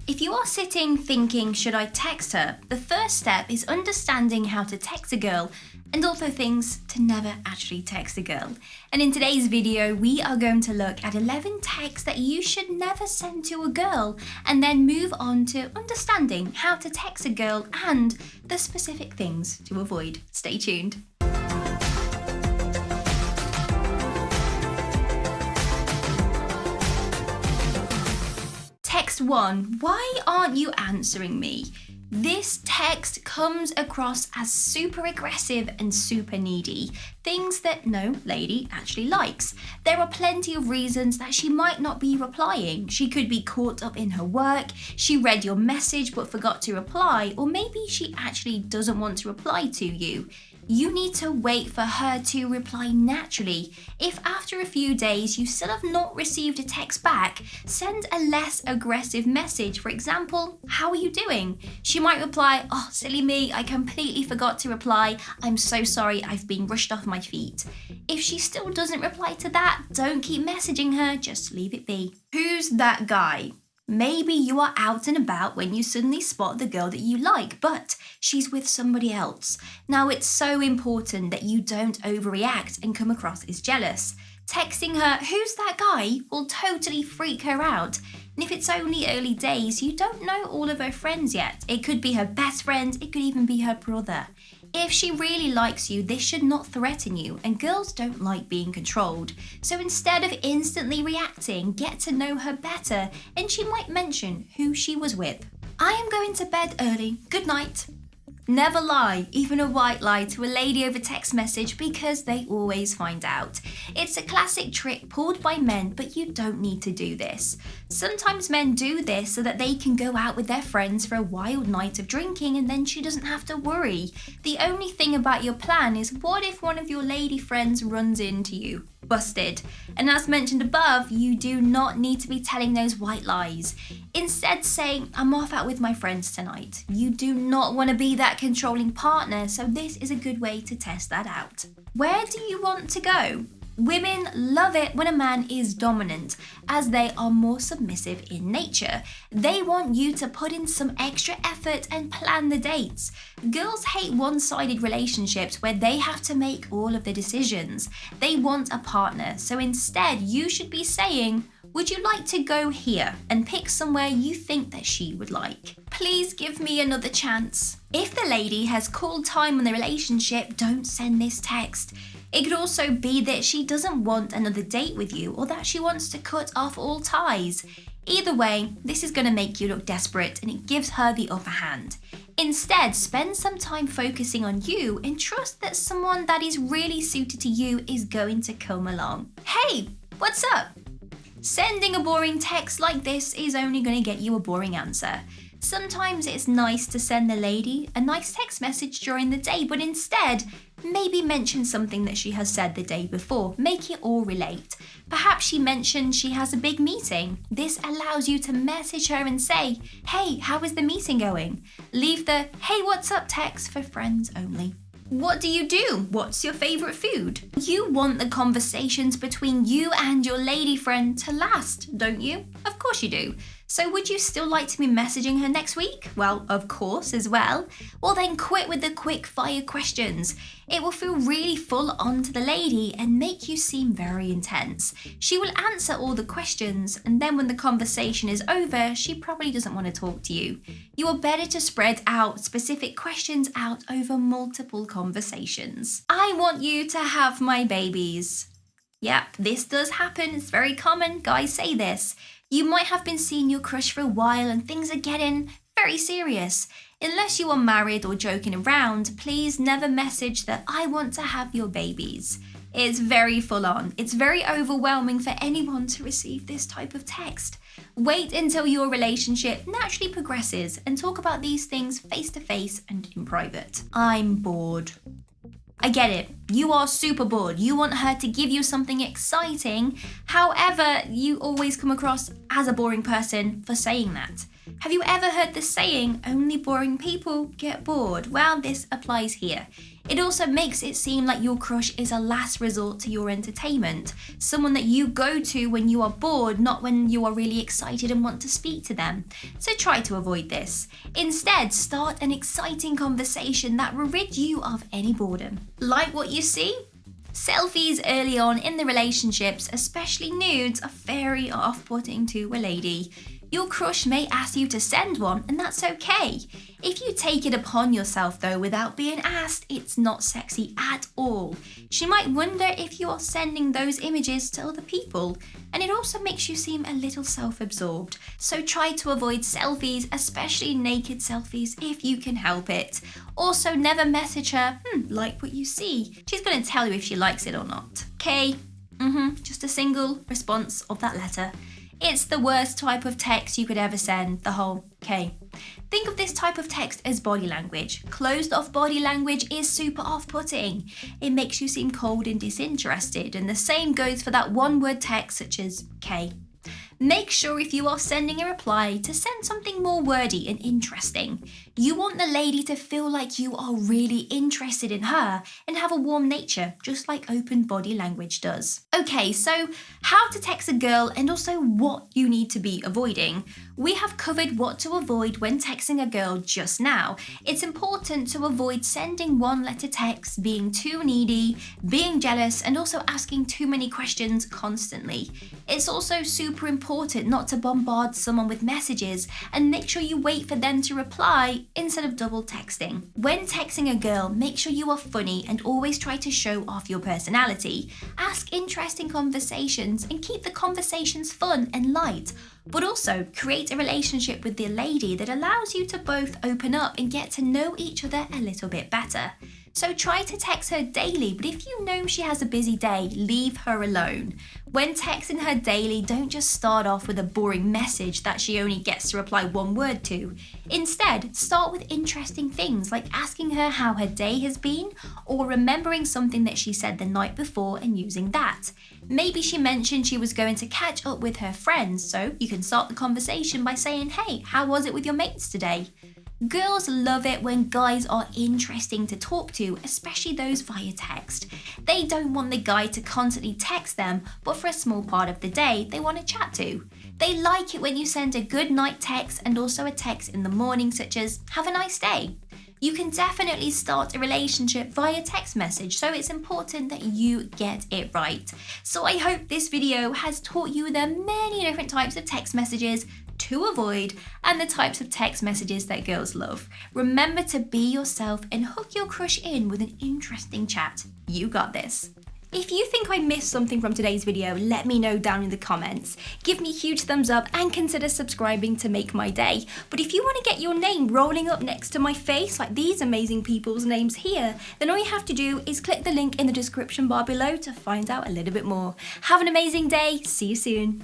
If you are sitting thinking, should I text her? The first step is understanding how to text a girl and also things to never actually text a girl. And in today's video, we are going to look at 11 texts that you should never send to a girl and then move on to understanding how to text a girl and the specific things to avoid. Stay tuned. Text 1. Why aren't you answering me? This text comes across as super aggressive and super needy, things that no lady actually likes. There are plenty of reasons that she might not be replying. She could be caught up in her work, she read your message but forgot to reply, or maybe she actually doesn't want to reply to you. You need to wait for her to reply naturally. If after a few days you still have not received a text back, send a less aggressive message. For example, how are you doing? She might reply, oh, silly me, I completely forgot to reply. I'm so sorry, I've been rushed off my feet. If she still doesn't reply to that, don't keep messaging her, just leave it be. Who's that guy? Maybe you are out and about when you suddenly spot the girl that you like, but she's with somebody else. Now, it's so important that you don't overreact and come across as jealous. Texting her, who's that guy, will totally freak her out. And if it's only early days, you don't know all of her friends yet. It could be her best friend, it could even be her brother. If she really likes you, this should not threaten you, and girls don't like being controlled. So instead of instantly reacting, get to know her better, and she might mention who she was with. I am going to bed early. Good night. Never lie, even a white lie, to a lady over text message because they always find out. It's a classic trick pulled by men, but you don't need to do this. Sometimes men do this so that they can go out with their friends for a wild night of drinking and then she doesn't have to worry. The only thing about your plan is, what if one of your lady friends runs into you? Busted. And as mentioned above, you do not need to be telling those white lies. Instead, say, I'm off out with my friends tonight. You do not want to be that controlling partner, so this is a good way to test that out. Where do you want to go? Women love it when a man is dominant, as they are more submissive in nature. They want you to put in some extra effort and plan the dates. Girls hate one-sided relationships where they have to make all of the decisions. They want a partner, so instead you should be saying, would you like to go here? And pick somewhere you think that she would like. Please give me another chance. If the lady has called time on the relationship, don't send this text. It could also be that she doesn't want another date with you or that she wants to cut off all ties. Either way, this is going to make you look desperate and it gives her the upper hand. Instead, spend some time focusing on you and trust that someone that is really suited to you is going to come along. Hey, what's up? Sending a boring text like this is only going to get you a boring answer. Sometimes it's nice to send the lady a nice text message during the day, but instead, maybe mention something that she has said the day before. Make it all relate. Perhaps she mentioned she has a big meeting. This allows you to message her and say, hey, how is the meeting going? Leave the, hey, what's up text for friends only. What do you do? What's your favourite food? You want the conversations between you and your lady friend to last, don't you? Of course you do. So would you still like to be messaging her next week? Well, of course as well. Well then quit with the quick fire questions. It will feel really full on to the lady and make you seem very intense. She will answer all the questions and then when the conversation is over, she probably doesn't want to talk to you. You are better to spread out specific questions out over multiple conversations. I want you to have my babies. Yep, this does happen. It's very common. Guys say this. You might have been seeing your crush for a while and things are getting very serious. Unless you are married or joking around, please never message that I want to have your babies. It's very full on. It's very overwhelming for anyone to receive this type of text. Wait until your relationship naturally progresses and talk about these things face to face and in private. I'm bored. I get it. You are super bored. You want her to give you something exciting. However, you always come across as a boring person for saying that. Have you ever heard the saying, only boring people get bored? Well, this applies here. It also makes it seem like your crush is a last resort to your entertainment, someone that you go to when you are bored, not when you are really excited and want to speak to them. So try to avoid this. Instead, start an exciting conversation that will rid you of any boredom. Like what you see? Selfies early on in the relationships, especially nudes, are very off-putting to a lady. Your crush may ask you to send one, and that's okay. If you take it upon yourself though without being asked, it's not sexy at all. She might wonder if you are sending those images to other people, and it also makes you seem a little self-absorbed. So try to avoid selfies, especially naked selfies, if you can help it. Also, never message her, like what you see. She's going to tell you if she likes it or not. Okay? Just a single response of that letter. It's the worst type of text you could ever send, the whole "okay." Think of this type of text as body language. Closed off body language is super off-putting. It makes you seem cold and disinterested, and the same goes for that one-word text such as "okay." Make sure if you are sending a reply to send something more wordy and interesting. You want the lady to feel like you are really interested in her and have a warm nature, just like open body language does. Okay, so how to text a girl and also what you need to be avoiding. We have covered what to avoid when texting a girl just now. It's important to avoid sending one-letter texts, being too needy, being jealous, and also asking too many questions constantly. It's also super important not to bombard someone with messages, and make sure you wait for them to reply instead of double texting. When texting a girl, make sure you are funny and always try to show off your personality. Ask interesting conversations and keep the conversations fun and light. But also create a relationship with the lady that allows you to both open up and get to know each other a little bit better. So try to text her daily, but if you know she has a busy day, leave her alone. When texting her daily, don't just start off with a boring message that she only gets to reply one word to. Instead, start with interesting things like asking her how her day has been, or remembering something that she said the night before and using that. Maybe she mentioned she was going to catch up with her friends, so you can start the conversation by saying, "Hey, how was it with your mates today?" Girls love it when guys are interesting to talk to, especially those via text. They don't want the guy to constantly text them, but for a small part of the day, they want to chat to. They like it when you send a good night text and also a text in the morning such as, "Have a nice day." You can definitely start a relationship via text message, so it's important that you get it right. So I hope this video has taught you the many different types of text messages to avoid and the types of text messages that girls love. Remember to be yourself and hook your crush in with an interesting chat. You got this. If you think I missed something from today's video, let me know down in the comments. Give me a huge thumbs up and consider subscribing to make my day. But if you want to get your name rolling up next to my face, like these amazing people's names here, then all you have to do is click the link in the description bar below to find out a little bit more. Have an amazing day. See you soon.